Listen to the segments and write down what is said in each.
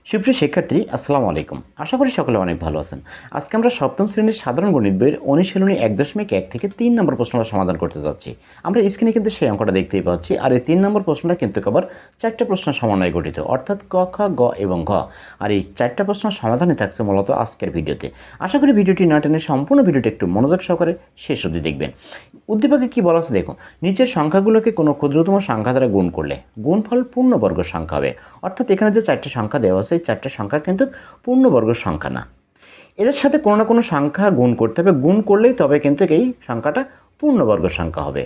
সুপ্রিয় শিক্ষার্থী, আসসালামু আলাইকুম। আশা করি সকলে অনেক ভালো আছেন। আজকে আমরা সপ্তম শ্রেণীর সাধারণ গণিত বইয়ের অনুশীলনী ১.১ থেকে ৩ নম্বর প্রশ্নটা সমাধান করতে যাচ্ছি। আমরা স্ক্রিনে কিন্তু সেই অঙ্কটা দেখতেই পাচ্ছি। আর এই ৩ নম্বর প্রশ্নটা কিন্তু আবার ৪টা প্রশ্ন সমন্বয়ে গঠিত, অর্থাৎ ক, খ, গ এবং ঘ। আর এই ৪টা প্রশ্ন সমাধানই থাকছে মূলত আজকের ভিডিওতে। আশা করি ভিডিওটি না টেনে সম্পূর্ণ ভিডিওটি একটু মনোযোগ সহকারে শেষ অবধি দেখবেন। উদ্দীপকে কী বলা আছে দেখুন, নিচের সংখ্যাগুলোকে কোনো ক্ষুদ্রতম সংখ্যা দ্বারা গুণ করলে গুণফল পূর্ণবর্গ সংখ্যা হবে। অর্থাৎ এখানে যে ৪টা সংখ্যা দেওয়া আছে, এই ৪টা সংখ্যা কিন্তু পূর্ণবর্গ সংখ্যা না। এদের সাথে কোনো না কোনো সংখ্যা গুণ করতে হবে, গুণ করলেই তবে কিন্তু এই সংখ্যাটা পূর্ণবর্গ সংখ্যা হবে।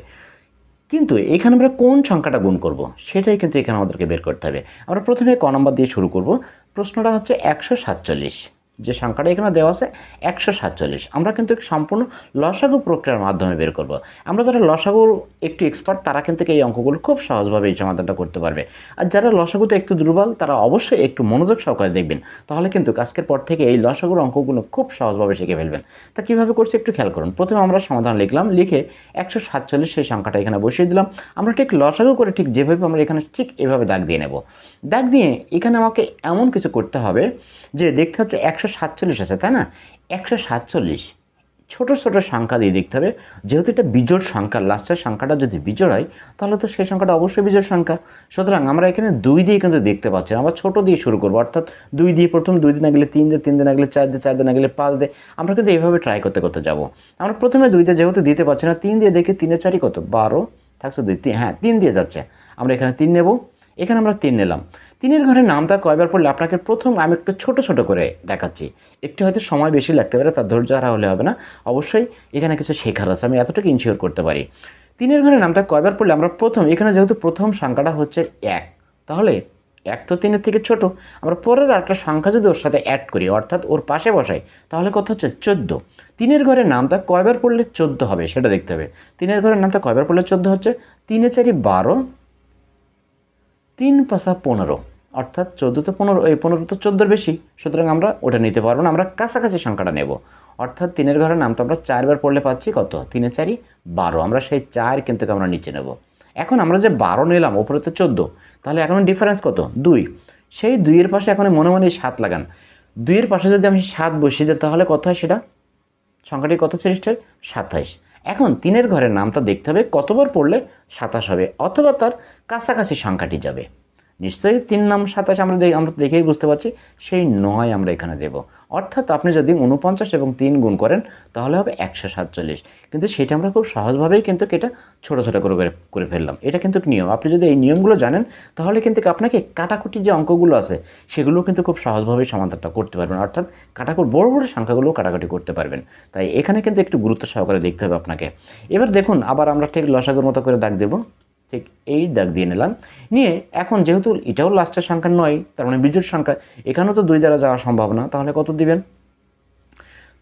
কিন্তু এখানে আমরা কোন সংখ্যাটা গুণ করব সেটাই কিন্তু এখানে আমাদেরকে বের করতে হবে। আমরা প্রথমে ক নম্বর দিয়ে শুরু করব। প্রশ্নটা হচ্ছে ১৪৭। যে সংখ্যাটা এখানে দেওয়া আছে ১৪৭, আমরা কিন্তু সম্পূর্ণ লসাগু প্রক্রিয়ার মাধ্যমে বের করব। আমরা যারা লসাগুর একটু এক্সপার্ট তারা কিন্তু এই অঙ্কগুলো খুব সহজভাবে এই সমাধানটা করতে পারবে। আর যারা লসাগুতে একটু দুর্বল তারা অবশ্যই একটু মনোযোগ সহকারে দেখবেন, তাহলে কিন্তু আজকের পর থেকে এই লসাগুর অঙ্কগুলো খুব সহজভাবে শিখে ফেলবেন। তা কীভাবে করছি একটু খেয়াল করুন। প্রথমে আমরা সমাধান লিখলাম, লিখে ১৪৭ সেই সংখ্যাটা এখানে বসিয়ে দিলাম। আমরা ঠিক লসাগু করে ঠিক যেভাবে আমরা এখানে ঠিক এভাবে দাগ দিয়ে নেব। দাগ দিয়ে এখানে আমাকে এমন কিছু করতে হবে যে দেখতে হচ্ছে ১৪৭ আছে, তাই না? ১৪৭ ছোটো ছোটো সংখ্যা দিয়ে দেখতে হবে। যেহেতু এটা বিজোড় সংখ্যা, লাস্টের সংখ্যাটা যদি বিজোড় হয় তাহলে তো সেই সংখ্যাটা অবশ্যই বিজোড় সংখ্যা। সুতরাং আমরা এখানে ২ দিয়ে কিন্তু দেখতে পাচ্ছি না, আমরা ছোটো দিয়ে শুরু করবো। অর্থাৎ ২ দিয়ে প্রথম ২ দিয়ে না গেলে ৩ দিয়ে, ৩ দিয়ে না গেলে ৪ দিয়ে, ৪ দিয়ে না গেলে ৫ দিয়ে, আমরা কিন্তু এইভাবে ট্রাই করতে করতে যাবো। আমরা প্রথমে ২ দিয়ে যেহেতু দিতে পারছি না, ৩ দিয়ে দেখি ৩ এর ৪ই কত ১২ থাকছে ২, ৩, হ্যাঁ ৩ দিয়ে যাচ্ছে। আমরা এখানে ৩ নেব, এখানে আমরা ৩ নিলাম। ৩-এর ঘরে নামটা কয়বার পড়লে আপনাকে প্রথম আমি একটু ছোটো ছোটো করে দেখাচ্ছি। একটু হয়তো সময় বেশি লাগতে পারে, তার ধৈর্য হারা হলে হবে না। অবশ্যই এখানে কিছু শেখার আছে, আমি এতটুকু ইনশিওর করতে পারি। ৩-এর ঘরে নামটা কয়বার পড়লে আমরা প্রথম, এখানে যেহেতু প্রথম সংখ্যাটা হচ্ছে ১, তাহলে ১ তো ৩-এর থেকে ছোট। আমরা পরের একটা সংখ্যা যদি ওর সাথে অ্যাড করি, অর্থাৎ ওর পাশে বসাই, তাহলে কত হচ্ছে ১৪। ৩-এর ঘরে নামটা কয়বার পড়লে ১৪ হবে সেটা দেখতে হবে। ৩-এর ঘরের নামটা কয়বার পড়লে ১৪ হচ্ছে, ৩-এ ৪ই ১২, ৩ ৫ ১৫, অর্থাৎ ১৪ তো ১৫, এই ১৫ তো ১৪-র বেশি, সুতরাং আমরা ওটা নিতে পারবো না, আমরা কাছাকাছি সংখ্যাটা নেব। অর্থাৎ ৩-এর ঘরের নামটা আমরা ৪ বার পড়লে পাচ্ছি কত, ৩-এ ৪ই ১২, আমরা সেই ৪ কিন্তু আমরা নিচে নেব। এখন আমরা যে ১২ নিলাম, ওপরে তো ১৪, তাহলে এখন ডিফারেন্স কত ২, সেই ২-এর পাশে এখন মনে মনে ৭ লাগান। ২-এর পাশে যদি আমি ৭ বসিয়ে দিই তাহলে কত হয়, সেটা সংখ্যাটি কত সৃষ্টি হয়, ২৭। এখন ৩-এর ঘরের নামটা দেখতে হবে কতবার পড়লে ২৭ হবে, অথবা তার কাছাকাছি সংখ্যাটি যাবে। নিশ্চয়ই ৩ নাম ২৭ আমরা দেখেই বুঝতে পারছি, সেই ৯ আমরা এখানে দেব। অর্থাৎ আপনি যদি ৪৯ এবং ৩ গুণ করেন তাহলে হবে ১৪৭। কিন্তু সেটা আমরা খুব সহজভাবেই কিন্তু এটা ছোটো ছোটো করে ফেললাম। এটা কিন্তু নিয়ম। আপনি যদি এই নিয়মগুলো জানেন তাহলে কিন্তু আপনাকে কাটাকুটি যে অঙ্কগুলো আছে সেগুলো কিন্তু খুব সহজভাবেই সমাধানটা করতে পারবেন। অর্থাৎ বড় বড় সংখ্যাগুলো কাটাকুটি করতে পারবেন। তাই এখানে কিন্তু একটু গুরুত্ব সহকারে দেখতে হবে আপনাকে। এবার দেখুন, আবার আমরা ঠিক লসাগুর মতো করে দাগ দেব। ঠিক এই দাগ দিয়ে নিলাম। নিয়ে এখন যেহেতু এটাও লাস্টের সংখ্যা ৯, তার মানে বিজোড় সংখ্যা, এখানেও তো ২ দ্বারা যাওয়া সম্ভব না, তাহলে কত দিবেন,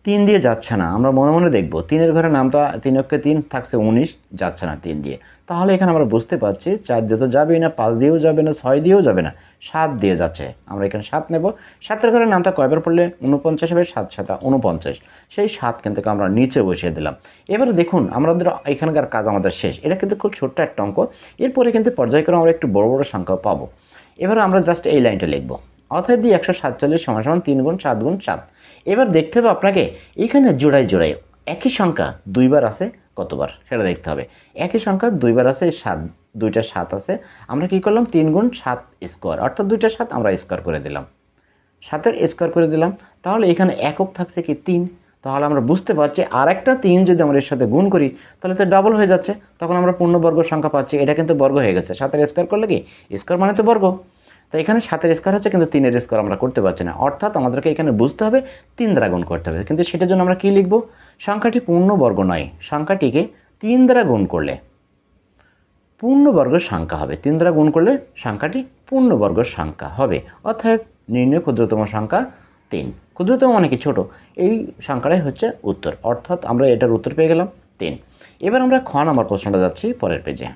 ৩ দিয়ে যাচ্ছে না। আমরা মনে মনে দেখব ৩-এর ঘরে নামটা ৩ অক্ষে ৩ থাকছে ১৯, যাচ্ছে না ৩ দিয়ে। তাহলে এখানে আমরা বুঝতে পারছি ৪ দিয়ে তো যাবেই না, ৫ দিয়েও যাবে না, ৬ দিয়েও যাবে না, ৭ দিয়ে যাচ্ছে। আমরা এখানে ৭ নেব। ৭-এর ঘরে নামটা কয়বার পড়লে ৪৯ হবে, ৭ ৭ ৪৯, সেই ৭ কিন্তু আমরা নিচে বসিয়ে দিলাম। এবারে দেখুন আমাদের এখানকার কাজ আমাদের শেষ। এটা কিন্তু খুব ছোট্ট একটা অঙ্ক। এরপরে কিন্তু পর্যায়ক্রমে আমরা একটু বড় বড় সংখ্যা পাবো। এবার আমরা জাস্ট এই লাইনটা লিখব, অতএব ১৪৭ = ৩ গুণ ৭ গুণ ৭। এবার দেখতে হবে আপনাকে এখানে জোড়ায় জোড়ায় একই সংখ্যা ২ বার আছে কতবার সেটা দেখতে হবে। একই সংখ্যা ২ বার আছে, ৭, ২টা ৭ আছে। আমরা কী করলাম, ৩ গুণ ৭ স্কোয়ার, অর্থাৎ ২টা ৭ আমরা স্কোয়ার করে দিলাম, ৭-এর স্কোয়ার করে দিলাম। তাহলে এখানে একক থাকছে কি ৩। তাহলে আমরা বুঝতে পারছি আর একটা ৩ যদি আমরা এর সাথে গুণ করি তাহলে তো ডাবল হয়ে যাচ্ছে, তখন আমরা পূর্ণবর্গ সংখ্যা পাচ্ছি। এটা কিন্তু বর্গ হয়ে গেছে, ৭-এর স্কোয়ার করলে কি স্কোয়ার মানে তো বর্গ। তো এখানে 7-এর স্কোয়ার হচ্ছে, কিন্তু 3-এর স্কোয়ার আমরা করতে পারছি না। অর্থাৎ আমাদেরকে এখানে বুঝতে হবে ৩ দ্বারা গুণ করতে হবে। কিন্তু সেটার জন্য আমরা কী লিখব, সংখ্যাটি পূর্ণবর্গ নয়, সংখ্যাটিকে ৩ দ্বারা গুণ করলে পূর্ণবর্গ সংখ্যা হবে। ৩ দ্বারা গুণ করলে সংখ্যাটি পূর্ণবর্গ সংখ্যা হবে। অর্থাৎ নির্ণয় ক্ষুদ্রতম সংখ্যা ৩। ক্ষুদ্রতম মানে কি, ছোট। এই সংখ্যাটাই হচ্ছে উত্তর, অর্থাৎ আমরা এটার উত্তর পেয়ে গেলাম ৩। এবার আমরা খ নাম্বার প্রশ্নটা যাচ্ছি পরের পেজে।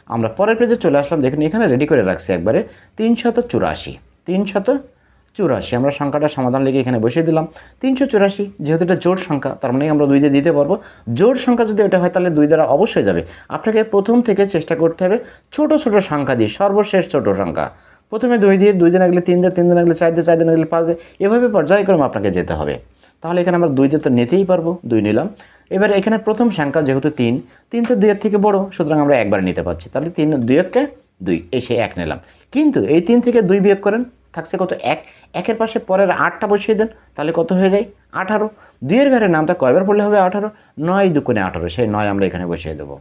আমরা পরের পেজে চলে আসলাম। দেখুন এখানে রেডি করে রাখছি একবারে ৩৮৪। ৩৮৪ আমরা সংখ্যাটা সমাধান লিখে এখানে বসিয়ে দিলাম। ৩৮৪ যেহেতু এটা জোড় সংখ্যা, তার মানে আমরা ২ দিয়ে দিতে পারবো। জোড় সংখ্যা যদি এটা হয় তাহলে ২ দ্বারা অবশ্যই যাবে। আপনাকে প্রথম থেকে চেষ্টা করতে হবে ছোট ছোট সংখ্যা দিয়ে, সর্বশেষ ছোট সংখ্যা প্রথমে 2 দিয়ে লাগলে 3 দিয়ে, 3 দিয়ে লাগলে 4 দিয়ে, 4 দিয়ে লাগলে 5 দিয়ে, এভাবে পর্যায়ক্রমে আপনাকে যেতে হবে। তাহলে এখানে আমরা 2 দিয়ে তো নিতেই পারবো, 2 নিলাম। এবার এখানে প্রথম সংখ্যা যেহেতু 3, 3 তো 2 এর থেকে বড়, সুতরাং আমরা একবার নিতে পারছি। তাহলে 3 2 কে 2, এই সে 1 নিলাম। কিন্তু এই 3 থেকে 2 বিয়োগ করেন, থাকছে কত 1, 1-এর পাশে পরের 8টা বসিয়ে দেন, তাহলে কত হয়ে যায় 18। 2 এর ঘরের নামটা কয়বার পড়লে হবে 18, 9 দুগুণে 18, সেই 9 আমরা এখানে বসিয়ে দেবো।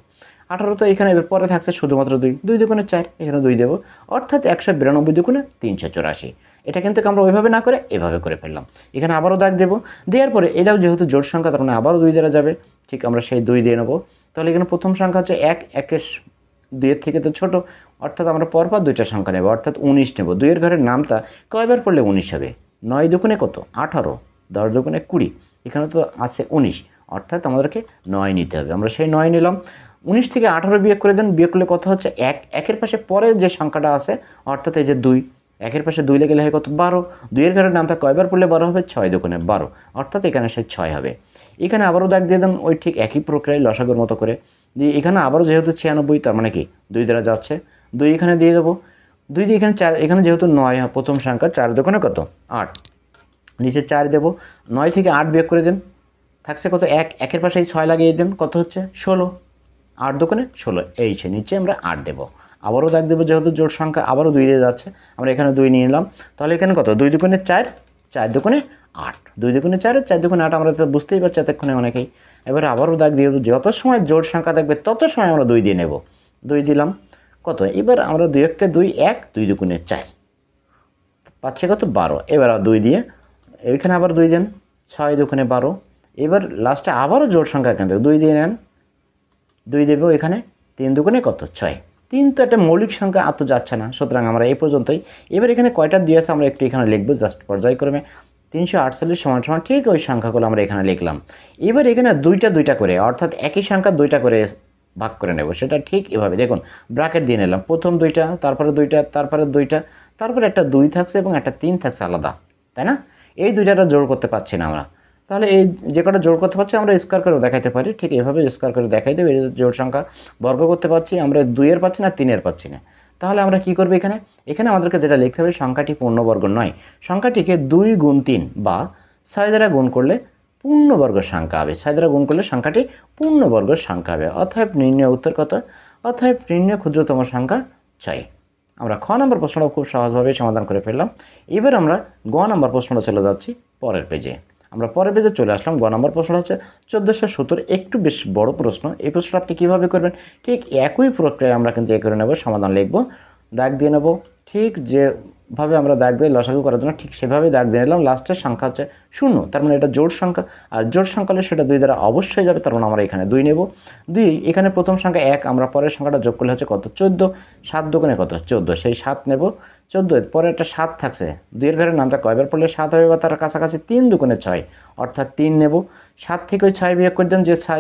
18 তো এখানে পরে থাকছে শুধুমাত্র 2, 2 দুগুণে 4, এখানে 2 দেবো, অর্থাৎ 192 দুগুণে 384। এটা কিন্তু আমরা ওইভাবে না করে এভাবে করে ফেললাম। এখানে আবারও দাগ দেবো, দেওয়ার পরে এটাও যেহেতু জোড় সংখ্যা, তার মানে আবারও 2 দ্বারা যাবে, ঠিক আমরা সেই 2 দিয়ে নেবো। তাহলে এখানে প্রথম সংখ্যা হচ্ছে 1, 1-এর 2-এর থেকে তো ছোটো, অর্থাৎ আমরা পরপর 2টা সংখ্যা নেব, অর্থাৎ 19 নেব। 2 এর ঘরের নামটা কয়বার পড়লে 19 হবে, 9 দুগুণে কত 18, 10 দুগুণে 20, এখানে তো আছে 19, অর্থাৎ আমাদেরকে 9 নিতে হবে। আমরা সেই 9 নিলাম। 19 থেকে 18 বিয়োগ করে দেন, বিয়োগ করলে কত হচ্ছে 1, 1-এর পাশে পরের যে সংখ্যাটা আছে, অর্থাৎ এই যে 2, 1-এর পাশে 2 লেগে হয় কত 12, 2 এর ঘরের নামটা কয়বার পড়লে 12 হবে, 6 দুগুণে 12, অর্থাৎ এখানে সেই 6 হবে। এখানে আবারও দাগ দিয়ে দেন, ওই ঠিক একই প্রক্রিয়ায় লসাগুর মতো করে দিয়ে, এখানে আবারও যেহেতু 96, তার মানে কি 2 দ্বারা যাচ্ছে, 2 এখানে দিয়ে দেবো, 2 দিয়ে এখানে 4, এখানে যেহেতু 9 প্রথম সংখ্যা, 4 দুগুণে কত 8, নিচে 4 দেবো। 9 থেকে 8 বিয়োগ করে দেন, থাকছে কত 1, 1-এর পাশে 6 লাগিয়ে দেন, কত হচ্ছে 16, 8 দুগুণে 16, এই সে নিচে আমরা 8 দেবো। আবারও দাগ দেবো, যেহেতু জোড় সংখ্যা আবারও 2 দিয়ে যাচ্ছে, আমরা এখানে 2 নিয়ে নিলাম। তাহলে এখানে কত 2 দুগুণে 4, 4 দুগুণে 8, 2 দুগুণে 4, 4 দুগুণে 8, আমরা তো বুঝতেই পারছি এতক্ষণে অনেকেই। এবার আবারও দাগ দিয়ে দেবো, যত সময় জোড় সংখ্যা থাকবে তত সময় আমরা 2 দিয়ে নেব, 2 দিলাম কত, এবার আমরা 2 1-কে 2, 1, 2 দুগুণে 4, পাচ্ছে কত 12, এবার 2 দিয়ে এইখানে আবার 2 দেন, 6 দুগুণে 12, এবার লাস্টে আবারও জোড় সংখ্যা এখান থেকে 2 দিয়ে নেন, 2 দেবো এখানে, 3 দুগুণে কত 6, 3 তো একটা মৌলিক সংখ্যা, আর তো যাচ্ছে না, সুতরাং আমরা এই পর্যন্তই। এবার এখানে কয়টা দিয়ে আছে আমরা একটু এখানে লিখবো, জাস্ট পর্যায়ক্রমে। 348 সমান সমান ঠিক ওই সংখ্যাগুলো আমরা এখানে লিখলাম। এবার এখানে 2টা করে, অর্থাৎ একই সংখ্যা 2টা করে ভাগ করে নেব, সেটা ঠিক এভাবে দেখুন, ব্র্যাকেট দিয়ে নিলাম, প্রথম 2টা, তারপরে 2টা, তারপরে 2টা, তারপরে একটা 2 থাকছে এবং একটা 3 থাকছে আলাদা, তাই না? এই 2টাটা জোড় করতে পারছি না আমরা, তাহলে এই যে কটা জোড় করতে পারছি আমরা স্কোয়ার করে দেখাতে পারি, ঠিক এভাবে স্কোয়ার করে দেখাই দেবে। এই জোড় সংখ্যা বর্গ করতে পারছি আমরা, 2-এর পাচ্ছি না, 3-এর পাচ্ছি না। তাহলে আমরা কি করব, এখানে আমাদেরকে যেটা লিখতে হবে, সংখ্যাটি পূর্ণবর্গ নয়, সংখ্যাটিকে 2 গুণ 3 বা 6 দ্বারা গুণ করলে পূর্ণবর্গ সংখ্যা হবে, 6 দ্বারা গুণ করলে সংখ্যাটি পূর্ণবর্গ সংখ্যা হবে। অতএব নির্ণয় উত্তর কত, অতএব নির্ণয় ক্ষুদ্রতম সংখ্যা 6। আমরা খ নম্বর প্রশ্নটা খুব সহজভাবে সমাধান করে ফেললাম। এবার আমরা গ নম্বর প্রশ্নটা চলে যাচ্ছি পরের পেজে। আমরা পরের পেজে চলে আসলাম। গ নম্বর প্রশ্নটা হচ্ছে 1470, একটু বেশ বড় প্রশ্ন। এই প্রশ্নটা আপনি কীভাবে করবেন, ঠিক একই প্রক্রিয়ায় আমরা কিন্তু এ করে নেব, সমাধান লিখব, দাগ দিয়ে নেব, ঠিক যেভাবে আমরা দাগ দিয়ে লসাগু করার জন্য ঠিক সেভাবেই দাগ দিয়ে নিলাম। লাস্টের সংখ্যা হচ্ছে 0, তার মানে এটা জোড় সংখ্যা, আর জোড় সংখ্যা হলে সেটা 2 দ্বারা অবশ্যই যাবে, তার মানে আমরা এখানে 2 নেব। 2, এখানে প্রথম সংখ্যা 1, আমরা পরের সংখ্যাটা যোগ করলে হচ্ছে কত 14, 7 দুগুণে কত 14, সেই 7 নেব। 14 পরে একটা 7 থাকছে, 2 এর ঘরের নামটা কয়বার পড়লে 7 হবে, বা তার কাছাকাছি 3 দুগুণে 6, অর্থাৎ 3 নেব। 7 থেকে ওই 6 বিয়োগ করে দেন, যে 6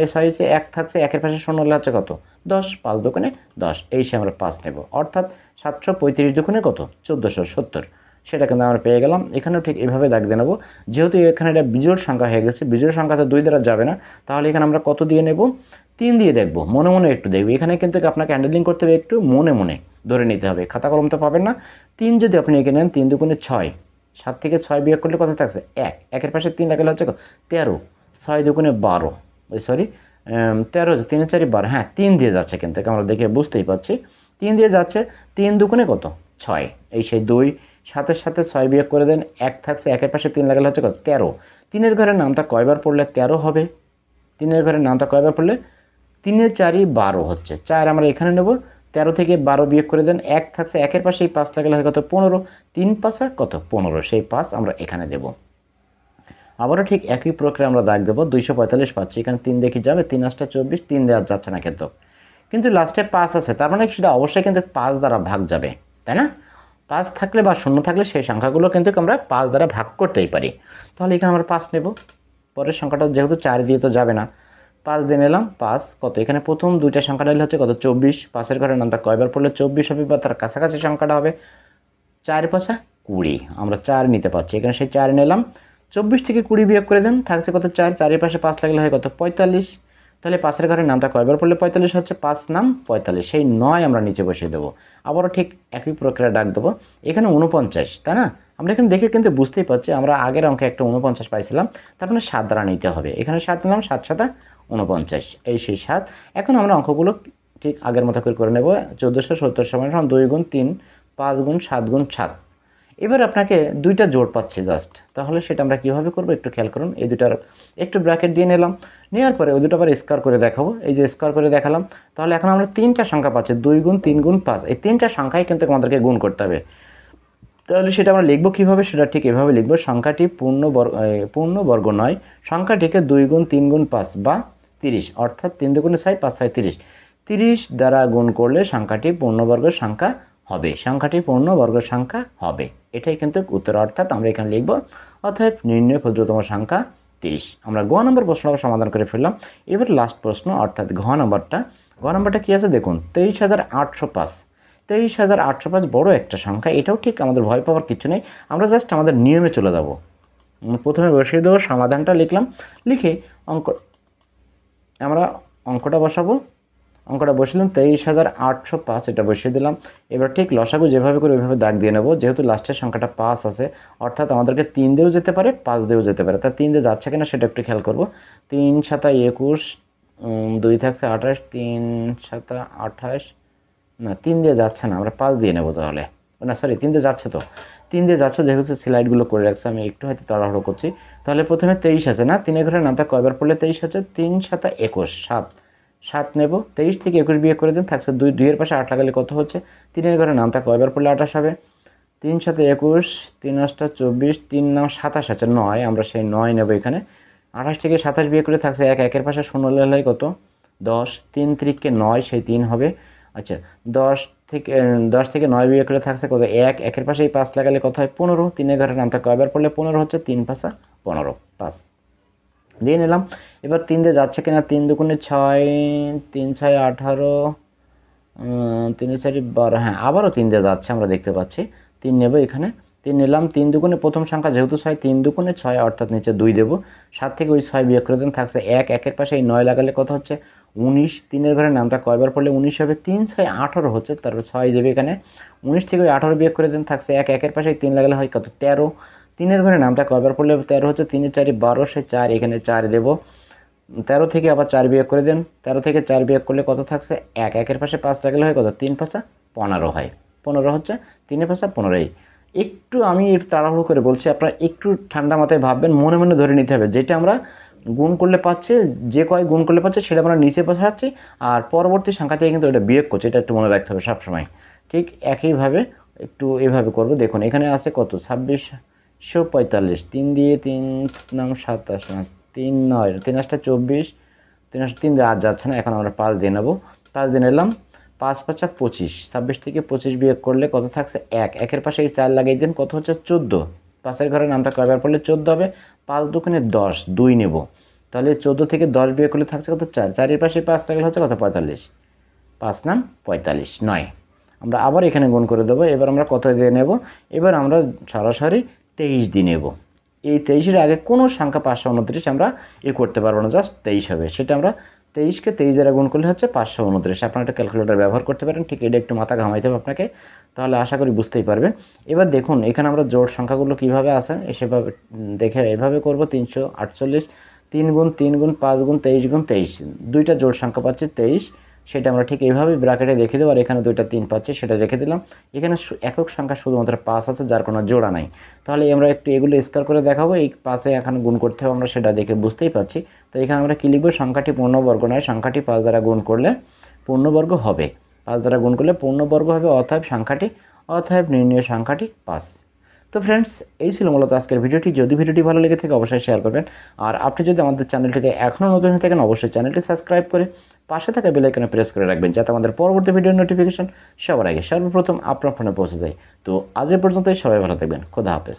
1 থাকছে, 1-এর পাশে 0 হলে হচ্ছে কত 10, 5 দুগুণে 10, এই সে আমরা 5 নেব, অর্থাৎ 735 দুগুণে কত 1470, সেটা কিন্তু আমরা পেয়ে গেলাম। এখানেও ঠিক এইভাবে দাগ দিয়ে নেব, যেহেতু এখানে এটা বিজোড় সংখ্যা হয়ে গেছে, বিজোড় সংখ্যা তো 2 দ্বারা যাবে না, তাহলে এখানে আমরা কত দিয়ে নেব, 3 দিয়ে দেখব, মনে মনে একটু দেখব। এখানে কিন্তু আপনাকে হ্যান্ডেলিং করতে হবে, একটু মনে মনে ধরে নিতে হবে, খাতা কলম তো পাবেন না। 3 যদি আপনি এঁকে নেন, 3 দুগুণে 6, 7 থেকে 6 বিয়োগ করলে কত থাকছে 1, 1-এর পাশে 3 লাগালে হচ্ছে 13, 6 দুগুণে 12, ওই সরি 13 হচ্ছে, 3 4 12, হ্যাঁ 3 দিয়ে যাচ্ছে, কিন্তু আমরা দেখে বুঝতেই পারছি 3 দিয়ে যাচ্ছে। 3 দুগুণে কত 6, এই সেই 2, 7-এর সাথে 6 বিয়োগ করে দেন, 1 থাকছে, 1-এর পাশে 3 লাগালে হচ্ছে কত 13, 3-এর ঘরের নামটা কয়বার পড়লে 13 হবে, 3-এর ঘরের নামটা কয়বার পড়লে 3 4 12 হচ্ছে, 4 আমরা এখানে নেব। 13 থেকে 12 বিয়োগ করে দেন, 1 থাকছে, 1-এর পাশে এই 5 লাগালে হয় কত 15, 3 5 কত 15, সেই 5 আমরা এখানে দেব। আবারও ঠিক একই প্রক্রিয়া আমরা দাগ দেবো, 245 পাচ্ছি, এখানে 3 দেখি যাবে, 3 8 24, 3 দেওয়া যাচ্ছে না, কিন্তু লাস্টে 5 আছে, তার মানে সেটা অবশ্যই কিন্তু 5 দ্বারা ভাগ যাবে, তাই না? 5 থাকলে বা 0 থাকলে সেই সংখ্যাগুলো কিন্তু আমরা 5 দ্বারা ভাগ করতেই পারি। তাহলে এখানে আমরা 5 নেব, পরের সংখ্যাটা যেহেতু 4 দিয়ে তো যাবে না, 5 দিয়ে নিলাম। 5 কত, এখানে প্রথম 2টা সংখ্যা নিলে হচ্ছে কত 24, 5-এর ঘরের নামটা কয়বার পড়লে 24 হবে, বা তার কাছাকাছি সংখ্যাটা হবে 4 5 20, আমরা 4 নিতে পারছি, এখানে সেই 4 নিলাম। 24 থেকে 20 বিয়োগ করে দেন, থাকছে কত 4, 4-এর পাশে 5 লাগলে হয় কত 45, তাহলে 5-এর ঘরের নামটা কয়বার পড়লে 45 হচ্ছে? 5 নাম 45, সেই 9 আমরা নিচে বসিয়ে দেবো। আবারও ঠিক একই প্রক্রিয়া ডাক দেবো। এখানে 49, তাই না? আমরা এখানে দেখে কিন্তু বুঝতেই পারছি আমরা আগের অঙ্কে একটা 49 পাইছিলাম, তার মানে 7 দ্বারা নিতে হবে। এখানে 7 নিলাম, 7 7 49, এই সেই 7। এখন আমরা অঙ্কগুলো ঠিক আগের মতো করে নেব। 1470 সমান 2 গুণ 3, 5 গুণ 7 গুণ 7। এবার আপনাকে দুইটা জোড় পাচ্ছে জাস্ট, তাহলে সেটা আমরা কীভাবে করবো একটু খেয়াল করুন। এই দুটার একটু ব্র্যাকেট দিয়ে নিলাম, নেওয়ার পরে ওই দুটো আবার স্কোয়ার করে দেখাবো। এই যে স্কোয়ার করে দেখালাম, তাহলে এখন আমরা 3টা সংখ্যা পাচ্ছি, 2 গুণ 3 গুণ 5। এই 3টা সংখ্যাই কিন্তু আমাদেরকে গুণ করতে হবে। তাহলে সেটা আমরা লিখবো কীভাবে? সেটা ঠিক এভাবে লিখবো, সংখ্যাটি পূর্ণবর্গ নয়, সংখ্যাটিকে 2 গুণ 3 গুণ 5 বা 30, অর্থাৎ 3 দুগুণে 6, 5 6 30। 30 দ্বারা গুণ করলে সংখ্যাটি পূর্ণবর্গ সংখ্যা হবে, সংখ্যাটি পূর্ণবর্গ সংখ্যা হবে। এটাই কিন্তু উত্তর, অর্থাৎ আমরা এখানে লিখবো অতএব নির্ণয় ক্ষুদ্রতম সংখ্যা 30। আমরা গ নম্বর প্রশ্নটা সমাধান করে ফেললাম। এবার লাস্ট প্রশ্ন অর্থাৎ ঘ নম্বরটা কী আছে দেখুন, 23,805। 23,805 বড় একটা সংখ্যা, এটাও ঠিক আমাদের ভয় পাওয়ার কিছু নেই। আমরা জাস্ট আমাদের নিয়মে চলে যাব। প্রথমে বসিয়ে দেবো, সমাধানটা লিখলাম, লিখে আমরা অঙ্কটা বসাবো। অঙ্কটা বসিলাম 23,805, এটা বসিয়ে দিলাম। এবার ঠিক লসাগু যেভাবে করে ওইভাবে দাগ দিয়ে নেব। যেহেতু লাস্টের সংখ্যাটা 5 আছে, অর্থাৎ আমাদেরকে 3 দিয়েও যেতে পারে, 5 দিয়েও যেতে পারে। তা 3 দিয়ে যাচ্ছে কিনা সেটা একটু খেয়াল করবো। 3 7 21, 2 থাকছে 28, 3 7 28, না 3 দিয়ে যাচ্ছে না, আমরা 5 দিয়ে নেব তাহলে। না সরি, 3 দিয়ে যাচ্ছে তো, 3 দিয়ে যাচ্ছে, যেহেতু স্লাইডগুলো করে রাখছে, আমি একটু হয়তো তাড়াহুড়ো করছি। তাহলে প্রথমে 23 আছে না, 3 ঘরের নামটা কয়বার পড়লে 23 হচ্ছে? 3 7 21, 7 নেব। 23 থেকে 21 বিয়োগ করে দিন, থাকছে 2, 2 এর পাশে 8 লাগালে কত হচ্ছে? 3 ঘরের নামটা কয়বার পড়লে 28 হবে? 3 7 21, 3 8 24, 3 9 27 আছে, 9, আমরা সেই 9 নেব এখানে। 28 থেকে 27 বিয়োগ করে থাকছে 1, 1 এর পাশে 0 লাগলে কত? 10, 3 3 9, সেই 3 হবে। আচ্ছা, 10 থেকে 9 বিয়োগ করে থাকছে কত? 1, 1 এর পাশে এই 5 লাগালে কত হয়? 15। 3 ঘরের নামটা কয়বার পড়লে 15 হচ্ছে? 3 5 15, 5 দিয়ে নিলাম। এবার 3 দিয়ে যাচ্ছে কিনা? 3 দুগুণে 6, 3 6 18, 3 4 12, হ্যাঁ আবারও 3 দিয়ে যাচ্ছে, আমরা দেখতে পাচ্ছি। 3 নেব এখানে, 3 নিলাম। 3 দুগুণে প্রথম সংখ্যা যেহেতু 6, 3 দুগুণে 6, অর্থাৎ নিচে 2 দেবো। 7 থেকে ওই 6 বিয়োগ করে দেন, থাকছে 1, 1 এর পাশে এই 9 লাগালে কত হচ্ছে? 19। 3 ঘরের নামটা কয়বার পড়লে 19 হবে? 3 6 18 হচ্ছে, তারপর 6 দেবে এখানে। 19 থেকে ওই 18 বিয়োগ করে দেন, থাকছে 1, 1 এর পাশে 3 লাগালে হয় কত? 13। 3 ঘরের নামটা কয়বার পড়লে 13 হচ্ছে? 3 4 12, সেই 4, এখানে 4 দেবো। 13 থেকে আবার 4 বিয়োগ করে দেন, 13 থেকে 4 বিয়োগ করলে কত থাকছে? 1, 1 এর পাশে 5 লাগালে হয় কত? 3 5 15 হয়, 15 হচ্ছে, 3 5 15। একটু আমি একটু তাড়াহুড়ো করে বলছি, আপনারা একটু ঠান্ডা মাথায় ভাববেন, মনে মনে ধরে নিতে হবে। যেটা আমরা গুণ করলে পাচ্ছে, যে কয় গুণ করলে পাচ্ছে সেটা আমরা নিচে বসাচ্ছি, আর পরবর্তী সংখ্যা থেকে কিন্তু এটা বিয়োগ করছে, এটা একটু মনে রাখতে হবে সবসময়। ঠিক একইভাবে একটু এভাবে করব। দেখুন এখানে আছে কত? 2645, 3 দিয়ে 3 নাম 27, না 3 9, 3 8 24, 3 8 3 দিয়ে আর যাচ্ছে না, এখন আমরা 5 দিয়ে নেব। 5 দিয়ে নিলাম, 5 5 25, 26 থেকে 25 বিয়োগ করলে কত থাকছে? 1, 1 এর পাশে এই 4 লাগিয়ে দিন, কত হচ্ছে? 14। 5 ঘরের নামটা কয়বার পড়লে 14 হবে? 5 দুগুণে 10, 2 নেব। তাহলে 14 থেকে 10 বিয়োগ করলে থাকছে কত? 4, 4 এর পাশে 5 লাগালে হচ্ছে কত? 45, 5 নাম 45, 9। আমরা আবার এখানে গুণ করে দেবো। এবার আমরা কত দিয়ে নেব? এবার আমরা সরাসরি 23 দিয়ে নেব। এই 23-এর আগে কোনো সংখ্যা 529 আমরা করতে পারবো না, জাস্ট 23 হবে। সেটা আমরা 23-কে 23 দ্বারা গুণ করলে হচ্ছে 529। আপনারা একটা ক্যালকুলেটর ব্যবহার করতে পারেন, ঠিক এটা একটু মাথা ঘামাইতে হবে আপনাকে, তাহলে আশা করি বুঝতেই পারবেন। এবার দেখুন এখানে আমরা জোড় সংখ্যাগুলো কীভাবে আসে সেভাবে দেখে এভাবে করব। 348, 3 গুণ 3 গুণ 5 গুণ 23 গুণ 23, দুইটা জোড় সংখ্যা পাচ্ছি 23, সেটা আমরা ঠিক এইভাবে ব্র্যাকেটে রেখে দেবো। আর এখানে 2টা 3 পাচ্ছি, সেটা রেখে দিলাম। এখানে একক সংখ্যা শুধুমাত্র 5 আছে, যার কোনো জোড়া নাই। তাহলে আমরা একটু এগুলো স্কোয়ার করে দেখাবো। এই 5-এ এখন গুণ করতে হবে, আমরা সেটা দেখে বুঝতেই পাচ্ছি। তো এখানে আমরা কী লিখবো? সংখ্যাটি পূর্ণবর্গ নয়, সংখ্যাটি 5 দ্বারা গুণ করলে পূর্ণবর্গ হবে। 5 দ্বারা গুণ করলে পূর্ণবর্গ হবে, অতএব নির্ণয় সংখ্যাটি 5। তো ফ্রেন্ডস, এই ছিল মূলত আজকের ভিডিওটি। যদি ভিডিওটি ভালো লেগে থাকে অবশ্যই শেয়ার করবেন। আর আপনি যদি আমাদের চ্যানেলটিতে এখনও নতুন হয়ে থাকেন অবশ্যই চ্যানেলটি সাবস্ক্রাইব করে পাশে থাকা বেল আইকনে প্রেস করে রাখবেন, যাতে আমাদের পরবর্তী ভিডিওর নোটিফিকেশন সবার আগে সর্বপ্রথম আপনার ফোনে পৌঁছে যায়। তো আজ এ পর্যন্তই, সবাই ভালো থাকবেন। খোদা হাফেজ।